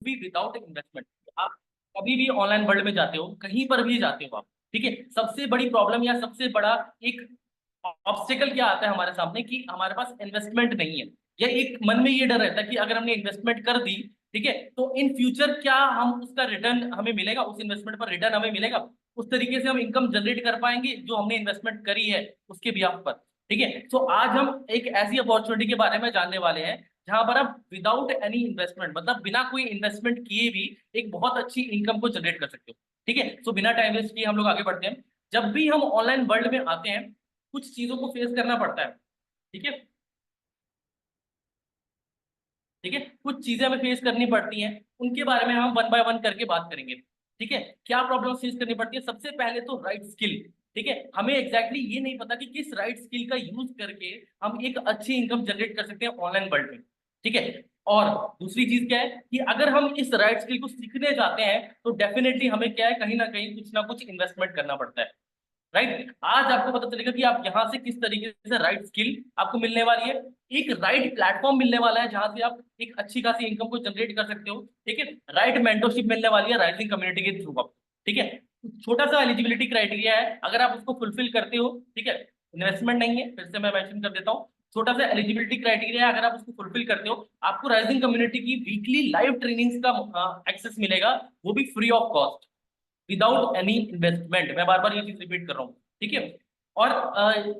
भी without investment. आप कभी भी ऑनलाइन वर्ल्ड में जाते हो, कहीं पर भी जाते हो आप, ठीक है, सबसे बड़ी प्रॉब्लम या सबसे बड़ा एक ऑब्स्टेकल क्या आता है हमारे सामने कि हमारे पास इन्वेस्टमेंट नहीं है। या एक मन में ये डर रहता है कि अगर हमने इन्वेस्टमेंट कर दी, ठीक है, तो इन फ्यूचर क्या हम उसका रिटर्न हमें मिलेगा, उस इन्वेस्टमेंट पर रिटर्न हमें मिलेगा, उस तरीके से हम इनकम जनरेट कर पाएंगे जो हमने इन्वेस्टमेंट करी है उसके बिहाफ पर। ठीक है, तो आज हम एक ऐसी अपॉर्चुनिटी के बारे में जानने वाले हैं जहां पर आप विदाउट एनी इन्वेस्टमेंट, मतलब बिना कोई इन्वेस्टमेंट किए भी एक बहुत अच्छी इनकम को जनरेट कर सकते हो। ठीक है, सो बिना टाइम वेस्ट किए हम लोग आगे बढ़ते हैं। जब भी हम ऑनलाइन वर्ल्ड में आते हैं, कुछ चीजों को फेस करना पड़ता है। ठीक है, ठीक है, कुछ चीजें हमें फेस करनी पड़ती हैं, उनके बारे में हम वन बाय वन करके बात करेंगे। ठीक है, क्या प्रॉब्लम फेस करनी पड़ती है? सबसे पहले तो राइट स्किल। ठीक है, हमें एग्जैक्टली ये नहीं पता कि किस राइट स्किल का यूज करके हम एक अच्छी इनकम जनरेट कर सकते हैं ऑनलाइन वर्ल्ड में। ठीक है, और दूसरी चीज क्या है कि अगर हम इस राइट स्किल को सीखने जाते हैं तो डेफिनेटली हमें क्या है, कहीं ना कुछ इन्वेस्टमेंट करना पड़ता है। राइट, आज आपको पता चलेगा कि आप यहाँ से किस तरीके से राइट स्किल आपको मिलने वाली है, एक राइट प्लेटफॉर्म मिलने वाला है जहां से आप एक अच्छी खासी इनकम को जनरेट कर सकते हो। ठीक है, राइट मेंटरशिप मिलने वाली है राइजिंग कम्युनिटी के थ्रू आपको। ठीक है, छोटा सा एलिजिबिलिटी क्राइटेरिया है, अगर आप उसको फुलफिल करते हो, ठीक है, इन्वेस्टमेंट नहीं है, फिर से मैं मेंशन कर देता हूँ, छोटा सा एलिजिबिलिटी क्राइटेरिया है, अगर आप उसको फुलफिल करते हो आपको राइजिंग कम्युनिटी की वीकली लाइव ट्रेनिंग्स का एक्सेस मिलेगा, वो भी free of cost, without any investment. मैं बार बार ये चीज रिपीट कर रहा हूँ। ठीक है, और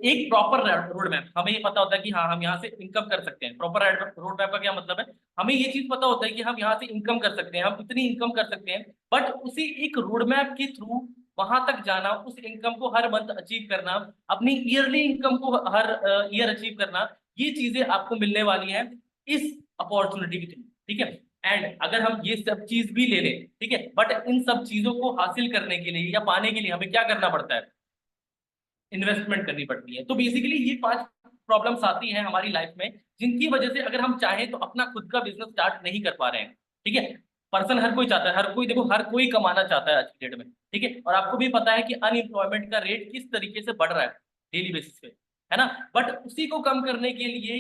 एक प्रॉपर रोड मैप, हमें ये पता होता है कि हाँ हम यहाँ से इनकम कर सकते हैं। प्रॉपर रोड मैप का क्या मतलब है? हमें ये चीज पता होता है कि हम यहाँ से इनकम कर सकते हैं, हम इतनी इनकम कर सकते हैं, बट उसी एक रोड मैप के थ्रू वहां तक जाना, उस इनकम को हर मंथ अचीव करना, अपनी ईयरली इनकम को हर ईयर अचीव करना, ये चीजें आपको मिलने वाली हैं इस अपॉर्चुनिटी के थ्रू। ठीक है, एंड अगर हम ये सब चीज भी ले लें, ठीक है, बट इन सब चीजों को हासिल करने के लिए या पाने के लिए हमें क्या करना पड़ता है? इन्वेस्टमेंट करनी पड़ती है। तो बेसिकली ये 5 प्रॉब्लम्स आती हैं हमारी लाइफ में, जिनकी वजह से अगर हम चाहें तो अपना खुद का बिजनेस स्टार्ट नहीं कर पा रहे हैं। ठीक है, पर्सन हर कोई चाहता है, हर कोई, देखो हर कोई कमाना चाहता है आज की डेट में। ठीक है, और आपको भी पता है कि अनएम्प्लॉयमेंट का रेट किस तरीके से बढ़ रहा है डेली बेसिस पे, है ना? बट उसी को कम करने के लिए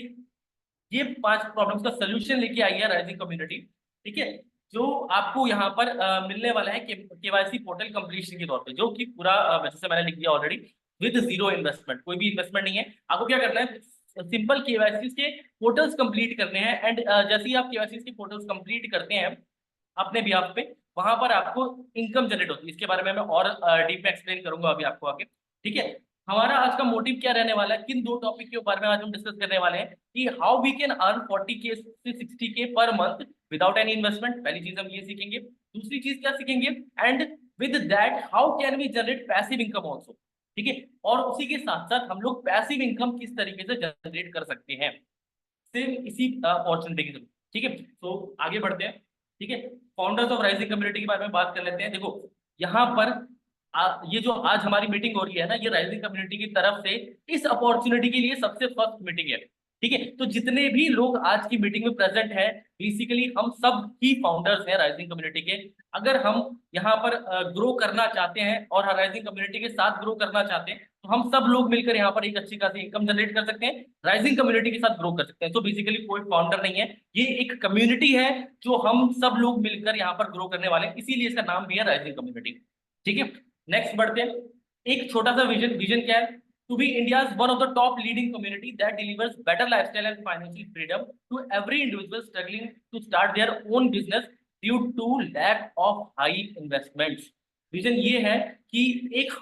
ये 5 प्रॉब्लम्स का सोल्यूशन लेके आई है राइजिंग कम्युनिटी। ठीक है, जो आपको यहाँ पर मिलने वाला है केवाईसी पोर्टल कंप्लीशन के तौर पे, जो कि पूरा वैसे से मैंने लिख दिया ऑलरेडी, विद जीरो इन्वेस्टमेंट, कोई भी इन्वेस्टमेंट नहीं है। आपको क्या करना है? सिंपल केवाईसी के पोर्टल्स कंप्लीट करने हैं, एंड जैसे ही आप केवाईसी के पोर्टल्स कंप्लीट करते हैं अपने बिहाफ पे, वहां पर आपको इनकम जनरेट होती है। इसके बारे में मैं और डीप में एक्सप्लेन करूंगा अभी आपको आगे। ठीक है, हमारा आज का मोटिव क्या रहने वाला है, किन 2 टॉपिक के बारे में आज हम डिस्कस करने वाले हैं कि how we can earn 40K से 60K per month without any investment. पहली चीज हम ये सीखेंगे। दूसरी चीज क्या सीखेंगे? And with that how can we generate passive income also. ठीक है, और उसी के साथ साथ हम लोग पैसिव इनकम किस तरीके से जनरेट कर सकते हैं सेम इसी अपॉर्चुनिटी के थ्रू। ठीक है, तो आगे बढ़ते हैं। ठीक है, फाउंडर्स ऑफ राइजिंग कम्युनिटी के बारे में बात कर लेते हैं। देखो यहाँ पर ये जो आज हमारी मीटिंग हो रही है ना, ये राइजिंग कम्युनिटी की तरफ से इस अपॉर्चुनिटी के लिए सबसे फर्स्ट मीटिंग है। ठीक है, तो जितने भी लोग आज की मीटिंग में प्रेजेंट हैं, बेसिकली हम सब ही फाउंडर्स हैं राइजिंग कम्युनिटी के। अगर हम यहाँ पर ग्रो करना चाहते हैं और राइजिंग कम्युनिटी के साथ ग्रो करना चाहते हैं, तो हम सब लोग मिलकर यहाँ पर एक अच्छी खासी इनकम जनरेट कर सकते हैं, राइजिंग कम्युनिटी के साथ ग्रो कर सकते हैं। तो बेसिकली कोई फाउंडर नहीं है, ये एक कम्युनिटी है जो हम सब लोग मिलकर यहाँ पर ग्रो करने वाले हैं, इसीलिए इसका नाम भी है राइजिंग कम्युनिटी। ठीक है, नेक्स्ट बढ़ते हैं। एक छोटा सा विजन, विजन क्या है? To be India one of the top leading community that delivers better lifestyle and financial freedom to every individual struggling to start their own business due to lack of high investments. Vision ये है कि एक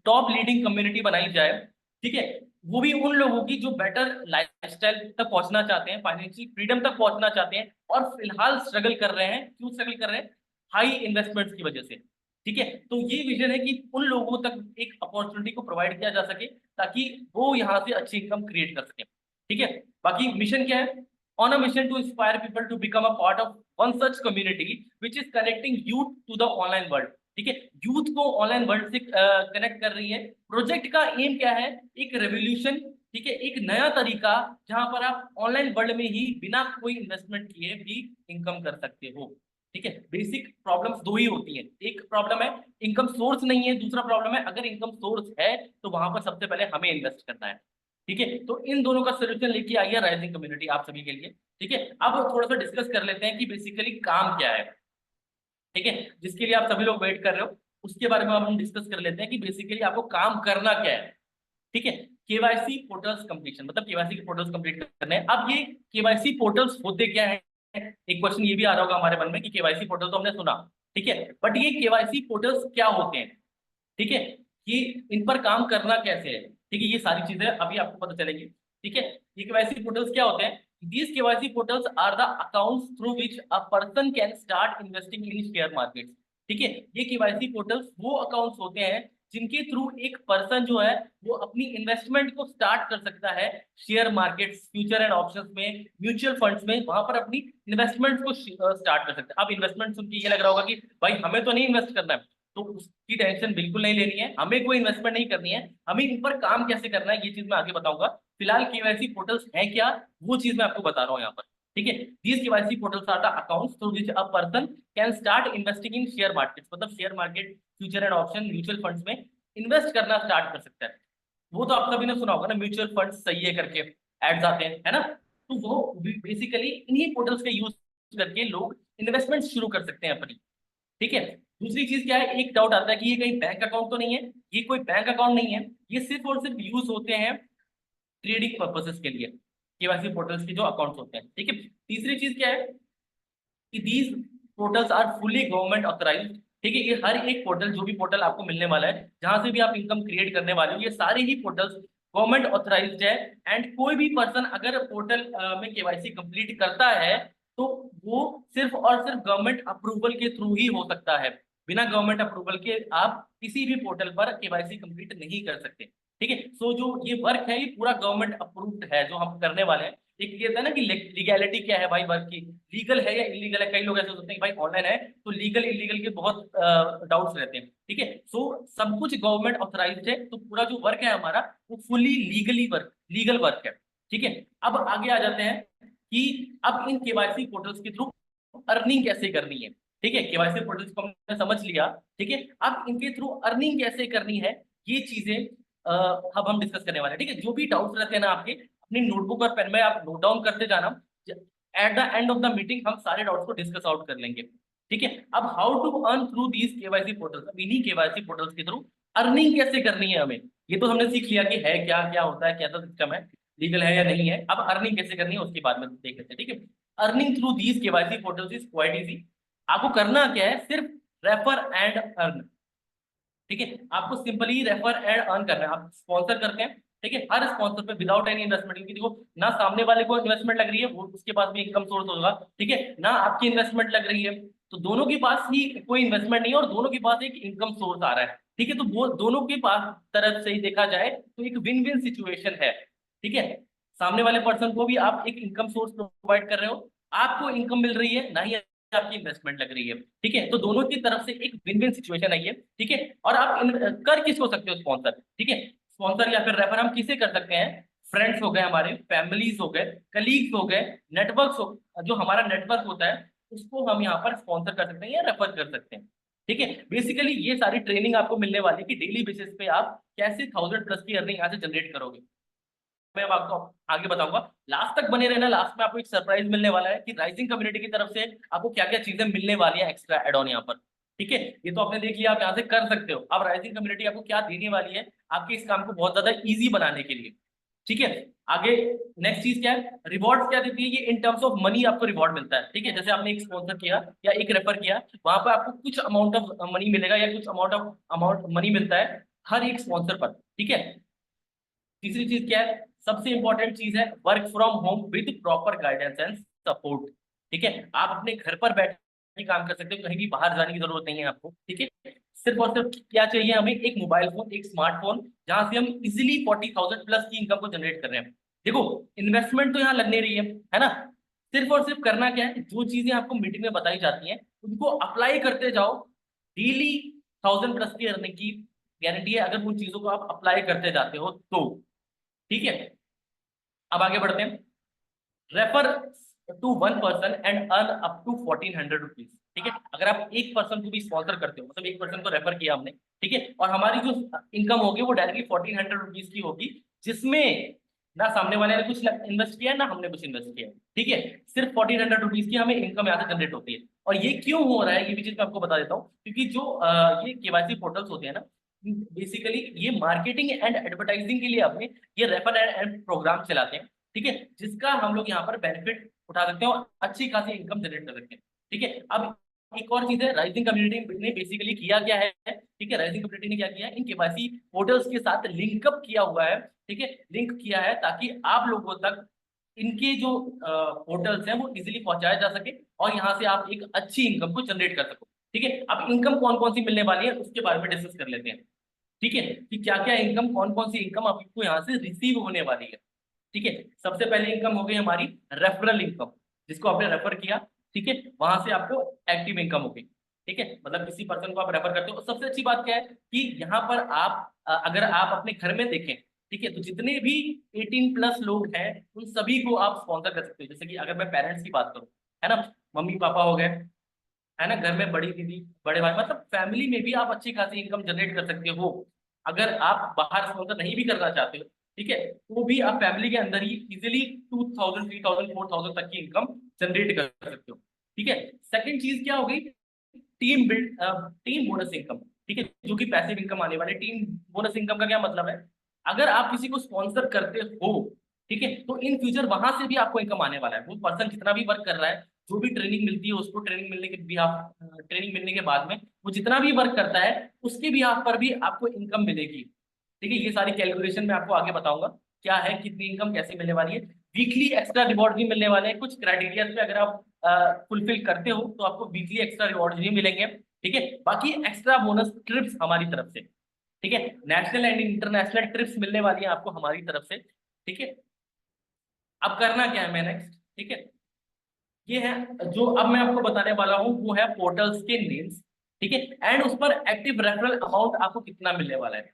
top leading community बनाई जाए, ठीक है, वो भी उन लोगों की जो बेटर लाइफस्टाइल तक पहुंचना चाहते हैं, फाइनेंशियल फ्रीडम तक पहुंचना चाहते हैं, और फिलहाल स्ट्रगल कर रहे हैं। क्यों स्ट्रगल कर रहे हैं? हाई इन्वेस्टमेंट्स की वजह से। ठीक है, तो ये विजन है कि उन लोगों तक एक अपॉर्चुनिटी को प्रोवाइड किया जा सके ताकि वो यहाँ से अच्छी इनकम क्रिएट कर सके। ठीक है, बाकी मिशन क्या है? On a mission to inspire people to become a part of one such community which is connecting youth to the online world. ठीक है, यूथ को ऑनलाइन वर्ल्ड से कनेक्ट कर रही है। प्रोजेक्ट का एम क्या है? एक रेवोल्यूशन, ठीक है, एक नया तरीका जहां पर आप ऑनलाइन वर्ल्ड में ही बिना कोई इन्वेस्टमेंट किए भी इनकम कर सकते हो। ठीक है, बेसिक प्रॉब्लम्स 2 ही होती हैं, एक प्रॉब्लम है इनकम सोर्स नहीं है, दूसरा प्रॉब्लम है अगर इनकम सोर्स है तो वहां पर सबसे पहले हमें इन्वेस्ट करना है। ठीक है, तो इन दोनों का सोल्यूशन लेके आई है राइजिंग कम्युनिटी आप सभी के लिए। ठीक है, अब थोड़ा सा डिस्कस कर लेते हैं कि बेसिकली काम क्या है। ठीक है, जिसके लिए आप सभी लोग वेट कर रहे हो, उसके बारे में हम डिस्कस कर लेते हैं कि बेसिकली आपको काम करना क्या है। ठीक है, केवाईसी पोर्टल्स कंप्लीशन, मतलब केवाईसी के पोर्टल्स कंप्लीट करने हैं। अब ये केवाईसी पोर्टल्स होते क्या है, एक क्वेश्चन ये भी आ रहा होगा हमारे मन में कि केवाईसी पोर्टल तो हमने सुना, ठीक है, बट ये केवाईसी पोर्टल्स क्या होते हैं, ठीक है, कि इन पर काम करना कैसे है, ठीक है, ये सारी चीजें अभी आपको पता चलेगी। ठीक है, ये केवाईसी पोर्टल्स क्या होते हैं? These KYC portals are the accounts through which a person can start investing in share markets। ठीक है, ये केवाईसी पोर्टल्स वो अकाउंट्स होते हैं जिनके थ्रू एक पर्सन जो है वो अपनी इन्वेस्टमेंट को स्टार्ट कर सकता है share markets, future and options में, म्यूचुअल फंड्स में, वहां पर अपनी इन्वेस्टमेंट को स्टार्ट कर सकते हैं। अब इन्वेस्टमेंट सुन के ये लग रहा होगा कि भाई हमें तो नहीं इन्वेस्ट करना है, तो उसकी टेंशन बिल्कुल नहीं लेनी है, हमें कोई इन्वेस्टमेंट नहीं करनी है, हमें इन पर काम कैसे करना है ये चीज मैं आगे बताऊंगा। फिलहाल केवाईसी पोर्टल्स हैं क्या, वो चीज मैं आपको बता रहा हूँ यहाँ पर। ठीक है, these KYC portals are the accounts through which a person can start investing in share markets, मतलब share market, future and option, mutual funds में इन्वेस्ट करना स्टार्ट कर सकता है। वो तो आप सभी ने सुना होगा ना, म्यूचुअल फंड सही है करके एड्स आते हैं, है ना, तो वो बेसिकली इन्हीं पोर्टल्स का यूज करके लोग इन्वेस्टमेंट शुरू कर सकते हैं अपनी। ठीक है, दूसरी चीज क्या है, एक डाउट आता है कि ये कहीं बैंक अकाउंट तो नहीं है, ये कोई बैंक अकाउंट नहीं है, ये सिर्फ और सिर्फ यूज होते हैं ट्रेडिंग पर्पसेस के लिए, केवाईसी पोर्टल्स के जो अकाउंट्स होते हैं। ठीक है, तीसरी चीज क्या है कि these portals are fully government authorized. ठीक है, ये हर एक पोर्टल, जो भी पोर्टल आपको मिलने वाला है, जहां से भी आप इनकम क्रिएट करने वाले हो, ये सारे ही पोर्टल्स गवर्नमेंट ऑथराइज्ड है। एंड कोई भी पर्सन अगर पोर्टल में केवाईसी कंप्लीट करता है तो वो सिर्फ और सिर्फ गवर्नमेंट अप्रूवल के थ्रू ही हो सकता है। बिना गवर्नमेंट अप्रूवल के आप किसी भी पोर्टल पर केवाईसी कंप्लीट नहीं कर सकते। ठीक है, सो जो ये वर्क है ये पूरा गवर्नमेंट अप्रूव्ड है जो हम करने वाले हैं। एक ये था ना कि लीगैलिटी क्या है भाई वर्क की, लीगल है या इलीगल है, कई लोग ऐसे सोचते हैं कि भाई ऑनलाइन है तो लीगल इलीगल के बहुत डाउट्स रहते हैं। ठीक है, सो सब कुछ गवर्नमेंट ऑथराइज्ड है, तो पूरा जो वर्क है हमारा वो फुली लीगल वर्क है। ठीक है, अब आगे आ जाते हैं कि अब इन केवाईसी पोर्टल्स के थ्रू अर्निंग कैसे करनी है। ठीक है, केवाईसी पोर्टल्स को हमने समझ लिया। ठीक है, अब इनके थ्रू अर्निंग कैसे करनी है ये चीजें अब हम डिस्कस करने वाले हैं। ठीक है, जो भी डाउट्स रहते हैं ना आपके, अपनी नोटबुक और पेन में आप नोट डाउन करते जाना, at the end of the meeting हम सारे डाउट्स को डिस्कस आउट कर लेंगे। ठीक है, अब how to earn through these KYC portals, अब इन्हीं केवाईसी पोर्टल्स के थ्रू अर्निंग कैसे करनी है हमें, ये तो हमने सीख लिया कि है क्या, क्या होता है, कैसा सिस्टम है, लीगल है या नहीं है। अब अर्निंग कैसे करनी है उसके बाद में देख लेते हैं। ठीक है, earning through these KYC portals is quite easy. आपको करना क्या है, सिर्फ रेफर एंड अर्न। ठीक है, आपको सिंपली रेफर एंड अर्न करना है। आप स्पॉन्सर करते हैं, ठीक है, हर स्पॉन्सर पे विदाउट एनी इन्वेस्टमेंट, क्योंकि देखो ना सामने वाले को इन्वेस्टमेंट लग रही है, वो उसके पास भी इनकम सोर्स होगा, ठीक है, ना आपकी इन्वेस्टमेंट लग रही है, तो दोनों के पास ही कोई इन्वेस्टमेंट नहीं है और दोनों के पास एक इनकम सोर्स आ रहा है। ठीक है, तो वो दोनों के पास तरफ से ही देखा जाए तो एक विन विन सिचुएशन है। ठीक है, सामने वाले पर्सन को भी आप एक इनकम सोर्स प्रोवाइड कर रहे हो, आपको इनकम मिल रही है, ना ही आपकी इन्वेस्टमेंट लग रही है। ठीक है, तो दोनों की तरफ से एक विन विन सिचुएशन आई है। ठीक है, और आप कर किसको सकते हो, स्पॉन्सर। ठीक है, स्पॉन्सर या फिर रेफर हम किसे कर सकते हैं, फ्रेंड्स हो गए, हमारे फैमिलीज हो गए, कलीग्स हो गए, नेटवर्क्स हो, जो हमारा नेटवर्क होता है उसको हम यहाँ पर स्पॉन्सर कर सकते हैं या रेफर कर सकते हैं। ठीक है, बेसिकली ये सारी ट्रेनिंग आपको मिलने वाली है कि डेली बेसिस पे आप कैसे 1000+ की अर्निंग यहाँ से जनरेट करोगे, मैं अब आपको आगे बताऊंगा। लास्ट तक बने रहना, लास्ट में आपको एक सरप्राइज मिलने वाला है कि राइजिंग कम्युनिटी की तरफ से आपको क्या क्या चीजें मिलने वाली है एक्स्ट्रा एड ऑन यहाँ पर। ठीक है, ये तो आपने देख लिया, आप यहाँ से कर सकते हो। अब राइजिंग कम्युनिटी आपको क्या देने वाली है आपके इस काम को बहुत ज्यादा इजी बनाने के लिए। ठीक है, आगे नेक्स्ट चीज क्या है, रिवॉर्ड्स क्या देती है, ये इन टर्म्स ऑफ मनी आपको रिवॉर्ड मिलता है। ठीक है, जैसे आपने एक स्पॉन्सर किया या एक रेफर किया, वहां पर आपको कुछ अमाउंट ऑफ मनी मिलेगा या कुछ अमाउंट मनी मिलता है हर एक स्पॉन्सर पर। ठीक है, तीसरी चीज क्या है, सबसे इंपॉर्टेंट चीज है work from home with proper guidance and support. ठीक है, आप अपने घर पर बैठ के काम कर सकते हो, कहीं भी बाहर जाने की जरूरत नहीं है आपको। ठीक है, सिर्फ और सिर्फ क्या चाहिए हमें, एक मोबाइल फोन, एक स्मार्टफोन, जहां से हम इजिली 40,000+ की इनकम को जनरेट कर रहे हैं। देखो इन्वेस्टमेंट तो यहाँ लगने रही है ना, सिर्फ और सिर्फ करना क्या है, जो चीजें आपको मीटिंग में बताई जाती हैं उनको अप्लाई करते जाओ, डेली 1000+ की अर्निंग की गारंटी है अगर उन चीजों को आप अप्लाई करते जाते हो तो। ठीक है, अब आगे बढ़ते हैं, refer to one person and earn up to 1400 rupees. ठीक है, अगर आप एक पर्सन को भी स्पॉन्सर करते हो, मतलब एक पर्सन को रेफर किया हमने, ठीक है, और हमारी जो इनकम होगी वो डायरेक्टली 1400 रुपीज की होगी, जिसमें ना सामने वाले ने कुछ इन्वेस्ट किया है ना हमने कुछ इन्वेस्ट किया है, ठीक है। सिर्फ 1400 रुपीज की हमें इनकम यहाँ से जनरेट होती है। और ये क्यों हो रहा है ये भी चीज मैं आपको बता देता हूँ, क्योंकि जो ये केवाईसी पोर्टल्स होते हैं ना, बेसिकली ये मार्केटिंग एंड एडवर्टाइजिंग के लिए अपने ये रेफर एंड प्रोग्राम चलाते हैं, ठीक है, जिसका हम लोग यहाँ पर बेनिफिट उठा सकते हैं और अच्छी खासी इनकम जनरेट कर सकते हैं, ठीक है। अब एक और चीज है, राइजिंग कम्युनिटी ने बेसिकली किया क्या है, ठीक है, राइजिंग कम्युनिटी ने क्या किया है, इन केवाईसी पोर्टल्स के साथ लिंकअप किया हुआ है, ठीक है, लिंक किया है ताकि आप लोगों तक इनके जो पोर्टल्स हैं वो इजीली पहुंचाया जा सके और यहाँ से आप एक अच्छी इनकम को जनरेट कर सको, ठीक है। अब इनकम कौन कौन सी मिलने वाली है उसके बारे में डिस्कस कर लेते हैं, ठीक है, कि क्या क्या इनकम, कौन कौन सी इनकम आपको यहाँ से रिसीव होने वाली है, ठीक है। सबसे पहले इनकम हो गई हमारी रेफरल इनकम, जिसको आपने रेफर किया, ठीक है, वहां से आपको एक्टिव इनकम होगी, ठीक है, मतलब किसी पर्सन को आप रेफर करते हो। सबसे अच्छी बात क्या है कि यहाँ पर आप अगर आप अपने घर में देखें, ठीक है, तो जितने भी 18+ लोग हैं उन सभी को आप स्पॉन्सर कर सकते हो। जैसे कि अगर मैं पेरेंट्स की बात करूं, है ना, मम्मी पापा हो गए, है ना, घर में बड़ी दीदी बड़े भाई, मतलब फैमिली में भी आप अच्छी खासी इनकम जनरेट कर सकते हो। अगर आप बाहर स्पॉन्सर नहीं भी करना चाहते हो, ठीक है, तो भी आप फैमिली के अंदर ही इजिली 2000 3000 4000 तक की इनकम जनरेट कर सकते हो, ठीक है। सेकंड चीज क्या हो गई, टीम बोनस इनकम, ठीक है, जो कि पैसिव इनकम आने वाले। टीम बोनस इनकम का क्या मतलब है, अगर आप किसी को स्पॉन्सर करते हो, ठीक है, तो इन फ्यूचर वहां से भी आपको इनकम आने वाला है। वो पर्सन जितना भी वर्क कर रहा है, जो भी ट्रेनिंग मिलती है उसको, ट्रेनिंग मिलने के बाद में वो जितना भी वर्क करता है उसके बिहाफ पर भी आपको इनकम मिलेगी, ठीक है। ये सारी कैलकुलेशन मैं आपको आगे बताऊंगा क्या है, कितनी इनकम कैसे मिलने वाली है। वीकली एक्स्ट्रा रिवॉर्ड भी मिलने वाले हैं कुछ क्राइटेरिया पे, अगर आप फुलफिल करते हो तो आपको वीकली एक्स्ट्रा रिवॉर्ड भी मिलेंगे, ठीक है। बाकी एक्स्ट्रा बोनस ट्रिप्स हमारी तरफ से, ठीक है, नेशनल एंड इंटरनेशनल ट्रिप्स मिलने वाली है आपको हमारी तरफ से, ठीक है। अब करना क्या है मैं नेक्स्ट, ठीक है, ये है जो अब मैं आपको बताने वाला हूँ वो है पोर्टल्स के नेम्स, ठीक है, एंड उस पर एक्टिव रेफरल अमाउंट आपको कितना मिलने वाला है,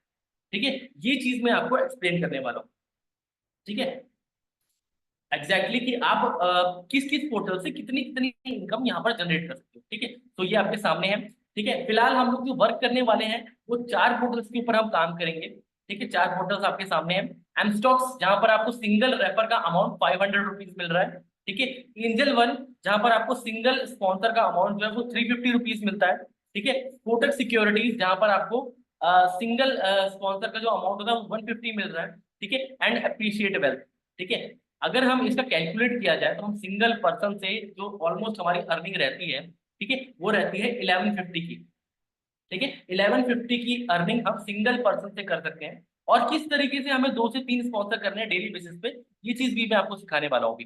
ठीक है, ये चीज मैं आपको एक्सप्लेन करने वाला हूँ, ठीक है। एग्जैक्टली कि आप किस किस पोर्टल से कितनी कितनी इनकम यहाँ पर जनरेट कर सकते हो, ठीक है। तो ये आपके सामने है, ठीक है। फिलहाल हम लोग जो वर्क करने वाले हैं वो 4 पोर्टल्स के ऊपर हम काम करेंगे, ठीक है। 4 पोर्टल्स आपके सामने हैं। एमस्टॉक्स, जहां पर आपको सिंगल रेफर का अमाउंट 500 रुपीज मिल रहा है, ठीक है। एंजल वन, जहां पर आपको सिंगल स्पॉन्सर का अमाउंट जो है वो 350 रुपीज मिलता है, ठीक है। कोटक सिक्योरिटीज, जहां पर आपको सिंगल स्पॉन्सर का जो अमाउंट होता है वो 150 मिल रहा है, ठीक है। एंड अप्रिशिएट वेल्थ, ठीक है। अगर हम इसका कैलकुलेट किया जाए तो हम सिंगल पर्सन से जो ऑलमोस्ट हमारी अर्निंग रहती है, ठीक है, वो रहती है 1150 की, ठीक है। 1150 की अर्निंग हम सिंगल पर्सन से कर सकते हैं। और किस तरीके से हमें 2 से 3 स्पॉन्सर करने हैं डेली बेसिस पे, ये चीज भी मैं आपको सिखाने वाला हूँ,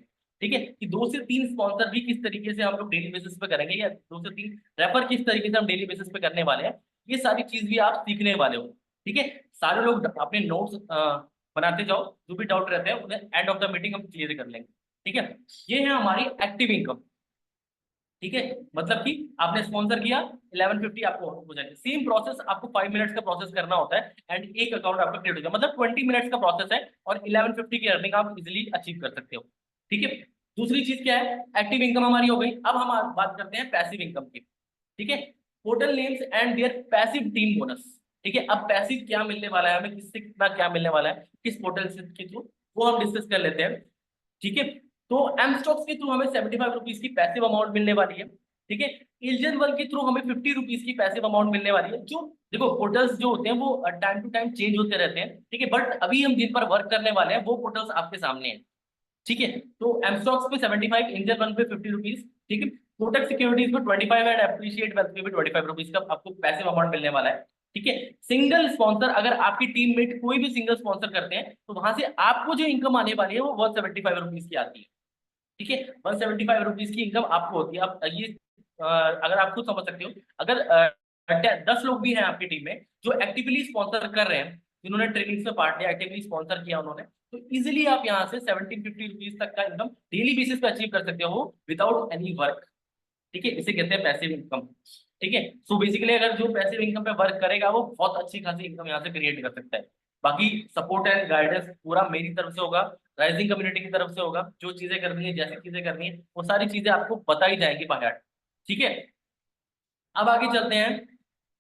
ठीक है, कि 2 से 3 स्पॉन्सर भी किस तरीके से हम लोग डेली बेसिस पे करेंगे, या 2 से 3 रेफर किस तरीके से हम डेली बेसिस पे करने वाले हैं, ये सारी चीज भी आप सीखने वाले हो, ठीक है। सारे लोग अपने नोट्स बनाते जाओ, जो भी डाउट रहते हैं उन्हें एंड ऑफ द मीटिंग हम क्लियर कर लेंगे, ठीक है। ये है हमारी एक्टिव इनकम, ठीक है, मतलब कि आपने स्पॉन्सर किया 1150 आपको हो जाएगा। सेम प्रोसेस आपको 5 मिनट्स का प्रोसेस करना होता है एंड एक अकाउंट आपका क्रिएट हो जाएगा, मतलब 20 मिनट्स का प्रोसेस है और 1150 की अर्निंग आप इजिली अचीव कर सकते हो, ठीक है। दूसरी चीज क्या है, एक्टिव इनकम हमारी हो गई। अब हम बात करते हैं पैसिव इनकम की, ठीक है। Portal names and their passive team bonus, ठीक है। अब पैसिव क्या मिलने वाला है हमें, किससे कितना क्या मिलने वाला है, किस पोर्टल से के थ्रू, वो हम डिस्कस कर लेते हैं, ठीक है। तो एम स्टॉक्स के थ्रू हमें 75 रुपीज की पैसिव अमाउंट मिलने वाली है, ठीक है। इल्जन वन के थ्रू हमें 50 रुपीज की पैसिव अमाउंट मिलने वाली है। जो देखो पोर्टल्स जो होते हैं वो टाइम टू टाइम चेंज होते रहते हैं, ठीक है, बट अभी हम जिन पर वर्क करने वाले हैं वो पोर्टल्स आपके सामने हैं, ठीक है। तो एमस्टॉक्स पे 75, इंजन वन पे 50 रुपीज, ठीक है। कोटक सिक्योरिटीज पे 25 एंड एप्रिशिएट वेल्थ पे भी 25 रुपीज का आपको पैसिव अमाउंट मिलने वाला है, ठीक है। सिंगल स्पॉन्सर, अगर आपकी टीम मेट कोई भी सिंगल स्पॉन्सर करते हैं तो वहां से आपको जो इनकम आने वाली है वो 175 रुपीज की आती है, ठीक है। 175 रुपीज की इनकम आपको होती है। अब ये अगर आप खुद समझ सकते हो, अगर 10 लोग भी हैं आपकी टीम में जो एक्टिवली स्पॉन्सर कर रहे हैं, जिन्होंने ट्रेनिंग में पार्ट लिया, एक्टिवली स्पॉन्सर किया उन्होंने, तो इजिली आप यहाँ से 1750 रुपीज तक का इनकम डेली बेसिस पे अचीव कर सकते हो विदाउट एनी वर्क, ठीक है। इसे कहते हैं पैसिव इनकम, ठीक है। सो बेसिकली अगर जो पैसिव इनकम पे वर्क करेगा वो बहुत अच्छी खासी इनकम यहाँ से क्रिएट कर सकता है। बाकी सपोर्ट एंड गाइडेंस पूरा मेरी तरफ से होगा, राइजिंग कम्युनिटी की तरफ से होगा। जो चीजें करनी है, जैसी चीजें करनी है, वो सारी चीजें आपको बताई जाएंगी बाहर, ठीक है। अब आगे चलते हैं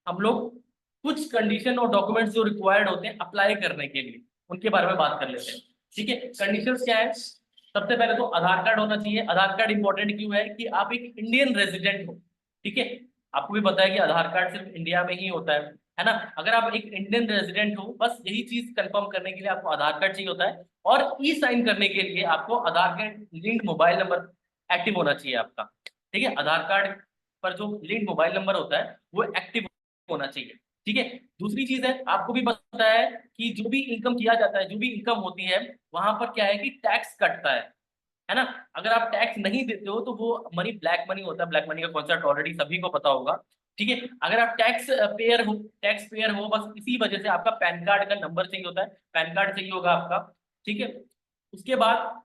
हम लोग, कुछ कंडीशन और डॉक्यूमेंट्स जो रिक्वायर्ड होते हैं अप्लाई करने के लिए, उनके बारे में बात कर लेते हैं। ठीक है, कंडीशंस क्या है? सबसे पहले तो आधार कार्ड होना चाहिए। आधार कार्ड इंपॉर्टेंट क्यों है? कि आप एक इंडियन रेजिडेंट हो। ठीक है, आपको भी पता है कि आधार कार्ड सिर्फ इंडिया में ही होता है ना? अगर आप एक इंडियन रेजिडेंट हो, बस यही चीज कंफर्म करने के लिए आपको आधार कार्ड चाहिए होता है। और ई साइन करने के लिए आपको Aadhaar card link mobile number active होना चाहिए आपका। ठीक है, आधार कार्ड पर जो लिंक मोबाइल नंबर होता है वो एक्टिव होना चाहिए। ठीक है, दूसरी चीज है, आपको भी पता है कि जो भी इनकम किया जाता है, जो भी इनकम होती है, वहां पर क्या है कि टैक्स कटता है ना? अगर आप टैक्स नहीं देते हो तो वो मनी ब्लैक मनी होता है। ब्लैक मनी का कॉन्सेप्ट ऑलरेडी सभी को पता होगा। ठीक है, अगर आप टैक्स पेयर हो, बस इसी वजह से आपका पैन कार्ड का नंबर चाहिए होता है, पैन कार्ड चाहिए होगा आपका। ठीक है, उसके बाद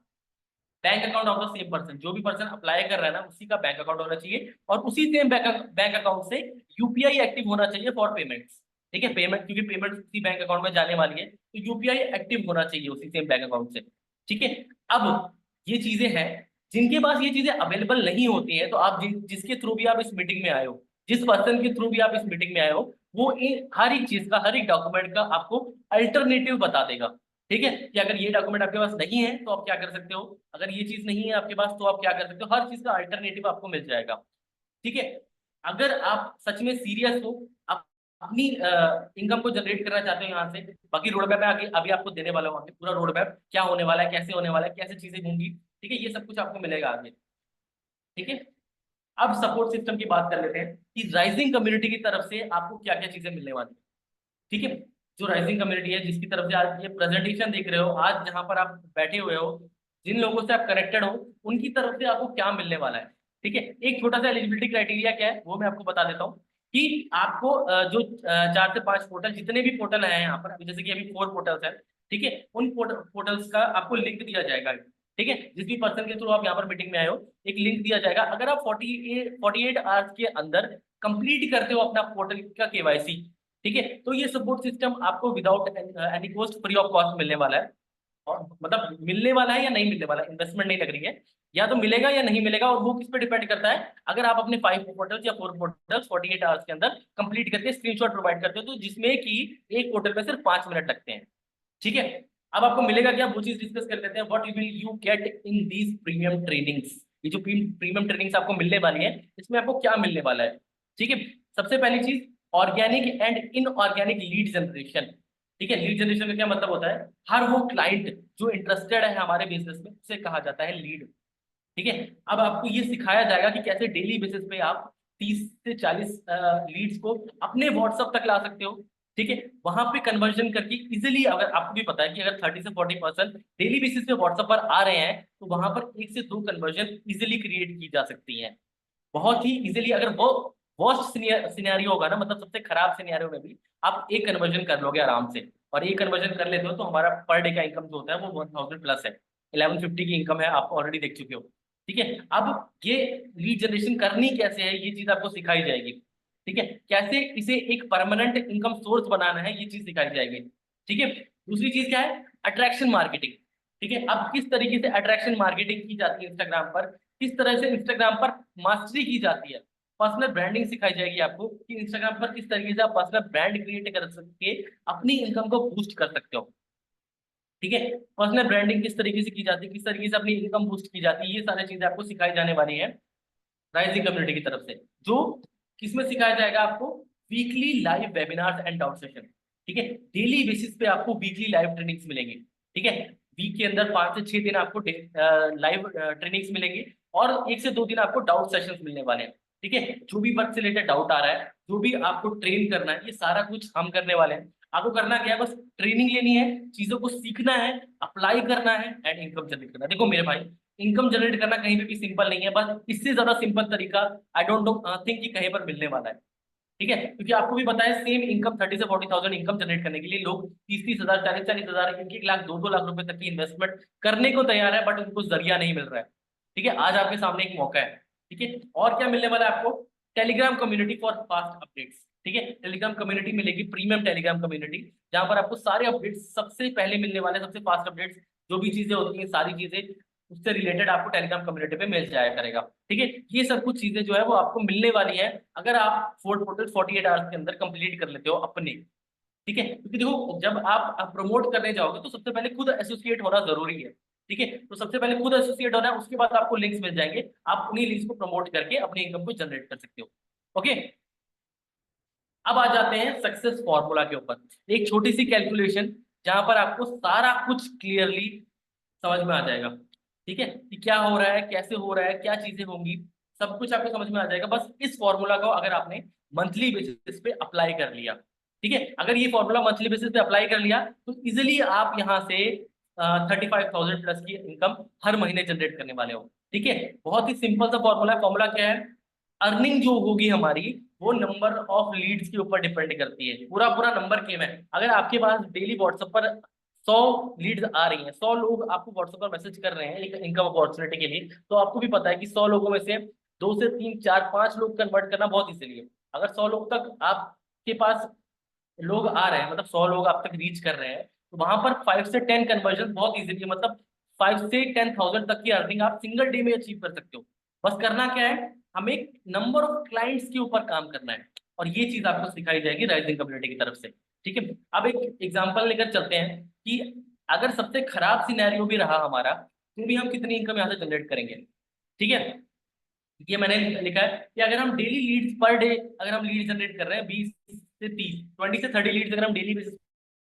bank account of the same person, जो भी पर्सन अप्लाई कर रहा है ना, उसी का बैंक अकाउंट होना चाहिए। और उसी सेम बैंक अकाउंट से यूपीआई एक्टिव होना चाहिए फॉर पेमेंट्स। ठीक है, पेमेंट, क्योंकि पेमेंट उसी बैंक अकाउंट में जाने वाली है, तो यूपीआई एक्टिव होना चाहिए उसी सेम बैंक अकाउंट से। ठीक है, अब ये चीजें हैं, जिनके पास ये चीजें अवेलेबल नहीं होती हैं, तो आप जिसके थ्रू भी आप इस मीटिंग में आए हो, जिस पर्सन के थ्रू भी आप इस मीटिंग में आए हो, वो हर एक चीज का, हर एक डॉक्यूमेंट का आपको अल्टरनेटिव बता देगा। ठीक है, कि अगर ये डॉक्यूमेंट आपके पास नहीं है तो आप क्या कर सकते हो, अगर ये चीज नहीं है आपके पास तो आप क्या कर सकते हो, हर चीज का अल्टरनेटिव आपको मिल जाएगा। ठीक है, अगर आप सच में सीरियस हो, आप अपनी इनकम को जनरेट करना चाहते हो यहाँ से, बाकी रोड मैप मैं आगे अभी आपको देने वाला हूँ, आगे पूरा रोड मैप क्या होने वाला है, कैसे होने वाला है, कैसे चीजें होंगी। ठीक है, ये सब कुछ आपको मिलेगा आगे। ठीक है, अब सपोर्ट सिस्टम की बात कर लेते हैं कि राइजिंग कम्युनिटी की तरफ से आपको क्या क्या चीजें मिलने वाली है। ठीक है, जो राइजिंग कम्युनिटी है, जिसकी तरफ से आज ये प्रेजेंटेशन देख रहे हो, आज जहां पर आप बैठे हुए हो, जिन लोगों से आप कनेक्टेड हो, उनकी तरफ से आपको क्या मिलने वाला है। ठीक है, एक छोटा सा एलिजिबिलिटी क्राइटेरिया क्या है वो मैं आपको बता देता हूँ कि आपको जो 4 से 5 पोर्टल, जितने भी पोर्टल हैं यहाँ पर, अभी जैसे कि अभी 4 पोर्टल्स हैं। ठीक है, उन पोर्टल्स का आपको लिंक दिया जाएगा। ठीक है, जिस भी पर्सन के थ्रू आप यहाँ पर मीटिंग में आए हो, एक लिंक दिया जाएगा। अगर आप 48 आवर्स के अंदर कंप्लीट करते हो अपना पोर्टल का केवाईसी, ठीक है, तो ये सपोर्ट सिस्टम आपको without any cost, free of cost मिलने वाला है। और मतलब मिलने वाला है या नहीं मिलने वाला, इन्वेस्टमेंट नहीं लग रही है, या तो मिलेगा या नहीं मिलेगा। और वो किस पे डिपेंड करता है, अगर आप अपने 5 पोर्टल्स या 4 पोर्टल्स 48 आवर्स के अंदर कंप्लीट करके स्क्रीनशॉट प्रोवाइड करते हो, तो जिसमें कि एक पोर्टल में सिर्फ 5 मिनट लगते हैं। ठीक है, अब आपको मिलेगा क्या, वो चीज डिस्कस कर लेते हैं। What will you get in these premium trainings? ये जो प्रीमियम ट्रेनिंग्स आपको मिलने वाली है, इसमें आपको क्या मिलने वाला है? ठीक है, सबसे पहली चीज, organic and inorganic lead generation. ठीक है, लीड जनरेशन का क्या मतलब होता है? हर वो क्लाइंट जो इंटरेस्टेड है हमारे बिजनेस में, उसे कहा जाता है लीड। ठीक है, अब आपको ये सिखाया जाएगा कि कैसे डेली बेसिस पे आप 30 से 40 लीड्स को अपने व्हाट्सएप तक ला सकते हो। ठीक है, वहां पे कन्वर्जन करके इजिली, अगर आपको भी पता है कि अगर 30 से 40% डेली बेसिस पे व्हाट्सएप पर आ रहे हैं, तो वहां पर 1 से 2 कन्वर्जन इजिली क्रिएट की जा सकती है, बहुत ही इजिली। अगर वो वर्स्ट सिनेरियो होगा ना, मतलब सबसे खराब सिनेरियो में भी आप एक कन्वर्जन कर लोगे आराम से। और एक कन्वर्जन कर लेते हो तो हमारा पर डे का इनकम जो होता है वो 1000 प्लस है। 1150 की इनकम है, आप ऑलरेडी देख चुके हो। ठीक है, अब ये लीड जनरेशन करनी कैसे है, ये चीज आपको सिखाई जाएगी। ठीक है, कैसे इसे एक परमानेंट इनकम सोर्स बनाना है, ये चीज सिखाई जाएगी। ठीक है, दूसरी चीज क्या है? Attraction marketing. ठीक है, अब किस तरीके से अट्रैक्शन मार्केटिंग की जाती है इंस्टाग्राम पर, किस तरह से इंस्टाग्राम पर मास्टरी की जाती है, पर्सनल ब्रांडिंग सिखाई जाएगी आपको कि इंस्टाग्राम पर किस तरीके से आप पर्सनल ब्रांड क्रिएट कर सकते अपनी इनकम को बूस्ट कर सकते हो। ठीक है, पर्सनल ब्रांडिंग किस तरीके से की जाती है, किस तरीके से अपनी इनकम बूस्ट की जाती है, ये सारी चीजें आपको सिखाई जाने वाली है राइजिंग कम्युनिटी की तरफ से। जो किसमें सिखाया जाएगा आपको? Weekly live webinars and doubt session. ठीक है, डेली बेसिस पे आपको वीकली लाइव ट्रेनिंग्स मिलेंगी। ठीक है, वीक के अंदर 5 से 6 दिन आपको लाइव ट्रेनिंग्स मिलेंगी, और 1 से 2 दिन आपको डाउट सेशंस मिलने वाले हैं। ठीक है, जो भी वर्क से रिलेटेड डाउट आ रहा है, जो भी आपको ट्रेन करना है, ये सारा कुछ हम करने वाले हैं। आपको करना क्या है? बस ट्रेनिंग लेनी है, चीजों को सीखना है, अप्लाई करना है एंड इनकम जनरेट करना है। देखो मेरे भाई, इनकम जनरेट करना कहीं पे भी सिंपल नहीं है, बस इससे ज्यादा सिंपल तरीका आई डोंट नो थिंक कि कहीं पर मिलने वाला है। ठीक है, क्योंकि आपको भी पता है सेम इनकम 30 से 40 थाउजेंड इनकम जनरेट करने के लिए लोग 30-30 हजार, 40-40 हजार, 1-1 लाख, 2-2 लाख रुपए तक की इन्वेस्टमेंट करने को तैयार है, बट उनको जरिया नहीं मिल रहा है। ठीक है, आज आपके सामने एक मौका है। ठीक है, और क्या मिलने वाला है आपको? Telegram community for fast updates. ठीक है, टेलीग्राम कम्युनिटी मिलेगी, प्रीमियम टेलीग्राम कम्युनिटी, जहां पर आपको सारे अपडेट्स सबसे पहले मिलने वाले, सबसे फास्ट अपडेट्स, जो भी चीजें होती हैं, सारी चीजें उससे रिलेटेड आपको टेलीग्राम कम्युनिटी पे मिल जाया करेगा। ठीक है, ये सब कुछ चीजें जो है वो आपको मिलने वाली है, अगर आप 4 पोर्टल 48 आवर्स के अंदर कंप्लीट कर लेते हो अपने। ठीक है, क्योंकि देखो जब आप प्रमोट करने जाओगे तो सबसे पहले खुद एसोसिएट होना जरूरी है। ठीक है, तो सबसे पहले खुद एसोसिएट होना है, उसके बाद आपको लिंक्स मिल जाएंगे, आप उन्हीं लिंक्स को प्रमोट करके अपनी इनकम को जनरेट कर सकते हो। ओके, अब आ जाते हैं सक्सेस फॉर्मूला के ऊपर। एक छोटी सी कैलकुलेशन जहां पर आपको सारा कुछ क्लियरली समझ में आ जाएगा। ठीक है, कि क्या हो रहा है, कैसे हो रहा है, क्या चीजें होंगी, सब कुछ आपको समझ में आ जाएगा बस इस फॉर्मूला को अगर आपने मंथली बेसिस पे अप्लाई कर लिया। ठीक है, अगर ये फॉर्मूला मंथली बेसिस पे अप्लाई कर लिया तो इजिली आप यहाँ से 35,000 प्लस की इनकम हर महीने जनरेट करने वाले हो। ठीक है, बहुत ही सिंपल सा फॉर्मूला है। फॉर्मूला क्या है, अर्निंग जो होगी हमारी वो नंबर ऑफ लीड्स के ऊपर डिपेंड करती है। पूरा पूरा नंबर गेम है। अगर आपके पास डेली व्हाट्सएप पर 100 लीड्स आ रही हैं, 100 लोग आपको व्हाट्सएप पर मैसेज कर रहे हैं एक इनकम अपॉर्चुनिटी के लिए, तो आपको भी पता है कि 100 लोगों में से 2 से 3 4 5 लोग कन्वर्ट करना बहुत इजीली है। अगर 100 लोग तक आपके पास लोग आ रहे हैं, मतलब 100 लोग आप तक रीच कर रहे हैं, तो वहां पर 5 से 10 कन्वर्जन बहुत इजीली है। मतलब 5 से 10,000 तक की अर्निंग आप सिंगल डे में अचीव कर सकते हो। बस करना क्या है, हमें नंबर ऑफ क्लाइंट्स के ऊपर काम करना है, और ये चीज आपको सिखाई जाएगी राइजिंग कम्युनिटी की तरफ से। ठीक है, अब एक एग्जांपल लेकर चलते हैं कि अगर सबसे खराब सिनेरियो भी रहा हमारा, तो भी हम कितनी इनकम यहाँ से जनरेट करेंगे। ठीक है, ये मैंने लिखा है कि अगर हम डेली लीड्स पर डे, अगर हम लीड जनरेट कर रहे हैं 20 से 30, 20 से 30 लीड्स अगर हम डेली बेसिस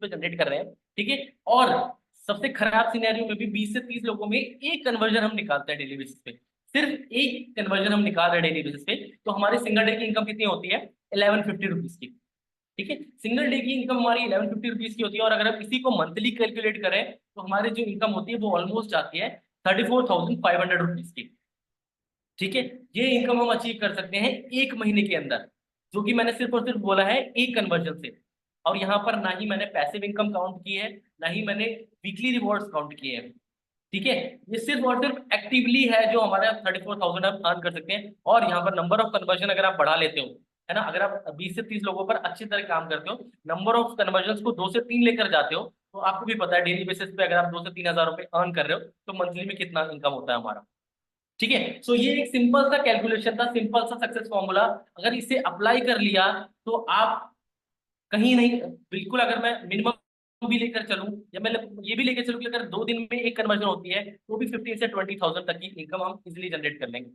पे जनरेट कर रहे हैं, ठीक है, और सबसे खराब सिनेरियो में भी 20 से 30 लोगों में एक कन्वर्जन हम निकालते हैं डेली बेसिस पे, सिर्फ एक कन्वर्जन हम निकाल रहे हैं डेली बेसिस पे, तो हमारी सिंगल डे की इनकम कितनी होती है, 1150 रुपीज की। ठीक है, सिंगल डे की इनकम हमारी 1150 रुपीज की होती है, और अगर हम इसी को मंथली कैलकुलेट करें तो हमारी जो इनकम होती है वो ऑलमोस्ट आती है 34,500 रुपीज की। ठीक है, ये इनकम हम अचीव कर सकते हैं एक महीने के अंदर, जो कि मैंने सिर्फ और सिर्फ बोला है एक कन्वर्जन से। और यहाँ पर ना ही मैंने पैसिव इनकम काउंट की है, ना ही मैंने वीकली रिवॉर्ड्स काउंट किए हैं। ठीक है, ये सिर्फ और सिर्फ एक्टिवली है जो हमारे 34,000 आप अर्न कर सकते हैं। और यहाँ पर नंबर ऑफ कन्वर्जन अगर आप बढ़ा लेते हो, है ना, अगर आप 20 से 30 लोगों पर अच्छी तरह काम करते हो, नंबर ऑफ कन्वर्जन को 2 से 3 लेकर जाते हो, तो आपको भी पता है डेली बेसिस पे अगर आप 2 से 3 हजार रुपए अर्न कर रहे हो तो मंथली में कितना इनकम होता है हमारा। ठीक है, सो ये एक सिंपल सा कैलकुलेशन था, सिंपल सा सक्सेस फॉर्मूला। अगर इसे अप्लाई कर लिया तो आप कहीं नहीं, बिल्कुल अगर मैं मिनिमम भी लेकर चलूं, या मैं ये भी लेकर चलूं कि अगर 2 दिन में एक कन्वर्जन होती है तो भी 15 से 20,000 तक की इनकम हम इजिली जनरेट कर लेंगे।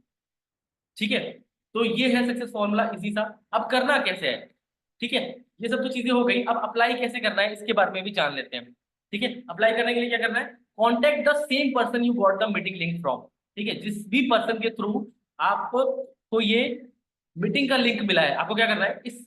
ठीक है, तो ये है सक्सेस फॉर्मूला इजी सा। अब करना कैसे है, ठीक है, ये सब तो चीजें हो गई, अब अप्लाई कैसे करना है इसके बारे में भी जान लेते हैं। ठीक है, अप्लाई करने के लिए क्या करना है, contact the same person you got the meeting link from. ठीक है, जिस भी पर्सन के थ्रू आपको ये मीटिंग का लिंक मिला है, आपको क्या करना है, इस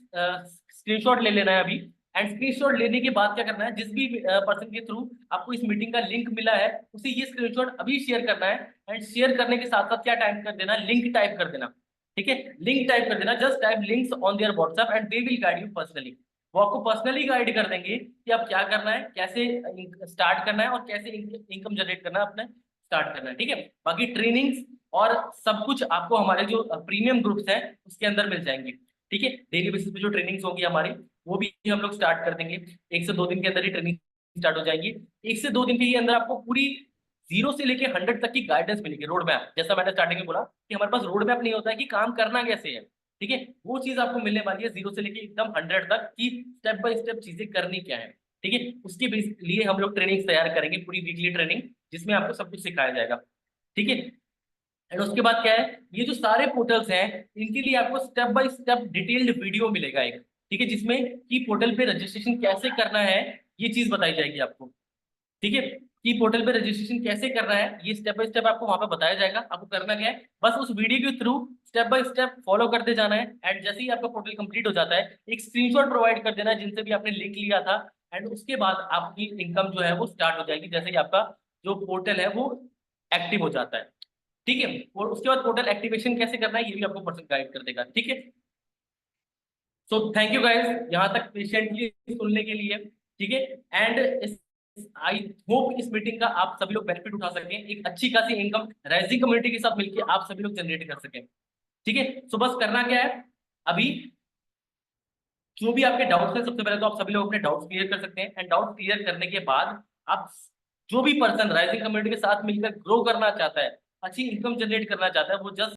स्क्रीनशॉट ले लेना है अभी। एंड स्क्रीनशॉट लेने के बाद क्या करना है, जिस भी पर्सन के थ्रू आपको इस मीटिंग का लिंक मिला है उसे ये स्क्रीनशॉट अभी शेयर करना है। एंड शेयर करने के साथ साथ क्या टाइप कर देना, लिंक टाइप कर देना। ठीक है, लिंक टाइप कर देना, just type links on their WhatsApp and they will guide you personally. वो आपको पर्सनली गाइड कर देंगे कि आप क्या करना है, कैसे स्टार्ट करना है, और कैसे इनकम जनरेट करना है, अपने स्टार्ट करना है। ठीक है, बाकी ट्रेनिंग्स और सब कुछ आपको हमारे जो प्रीमियम ग्रुप्स हैं उसके अंदर मिल जाएंगे। ठीक है, डेली बेसिस पे जो ट्रेनिंग्स होगी हमारी वो भी हम लोग स्टार्ट कर देंगे। 1 से 2 दिन के अंदर ही ट्रेनिंग स्टार्ट हो जाएगी। 1 से 2 दिन के ही अंदर आपको पूरी 0 से लेके 100 तक की गाइडेंस मिलेगी, रोड मैप। जैसा मैंने स्टार्टिंग में बोला कि हमारे पास रोड मैप नहीं होता है कि काम करना कैसे है। ठीक है, वो चीज आपको मिलने वाली है 0 से लेके एकदम 100 तक की स्टेप बाय स्टेप चीजें करनी क्या है। ठीक है, उसके लिए हम लोग ट्रेनिंग तैयार करेंगे, पूरी वीकली ट्रेनिंग जिसमें आपको सब कुछ सिखाया जाएगा। ठीक है, एंड उसके बाद क्या है, ये जो सारे पोर्टल्स हैं इनके लिए आपको step by step detailed video मिलेगा एक। ठीक है, जिसमें कि पोर्टल पे रजिस्ट्रेशन कैसे करना है ये चीज बताई जाएगी आपको। ठीक है, कि पोर्टल पे रजिस्ट्रेशन कैसे करना है ये स्टेप बाय स्टेप आपको वहां पे बताया जाएगा। आपको करना क्या है, बस उस वीडियो के through step by step follow करते जाना है। एंड जैसे ही आपका पोर्टल कंप्लीट हो जाता है एक स्क्रीनशॉट प्रोवाइड कर देना है जिनसे भी आपने लिंक लिया था। एंड उसके बाद आपकी इनकम जो है वो स्टार्ट हो जाएगी जैसे ही आपका जो पोर्टल है वो एक्टिव हो जाता है। ठीक है, और उसके बाद पोर्टल एक्टिवेशन कैसे करना है ये भी आपको पर्सन गाइड कर देगा। ठीक है, सो थैंक यू गाइस यहाँ तक पेशेंटली सुनने के लिए। ठीक है, एंड आई होप इस मीटिंग का आप सभी लोग बेनिफिट उठा सकें, एक अच्छी खासी इनकम राइजिंग कम्युनिटी के साथ मिलकर आप सभी लोग जनरेट कर सकें। ठीक है, सो बस करना क्या है, अभी जो भी आपके डाउट्स हैं सबसे पहले तो आप सभी लोग अपने डाउट्स क्लियर कर सकते हैं। एंड डाउट क्लियर करने के बाद आप जो भी पर्सन राइजिंग कम्युनिटी के साथ मिलकर ग्रो करना चाहता है, अच्छी इनकम जनरेट करना चाहता है, वो जस्ट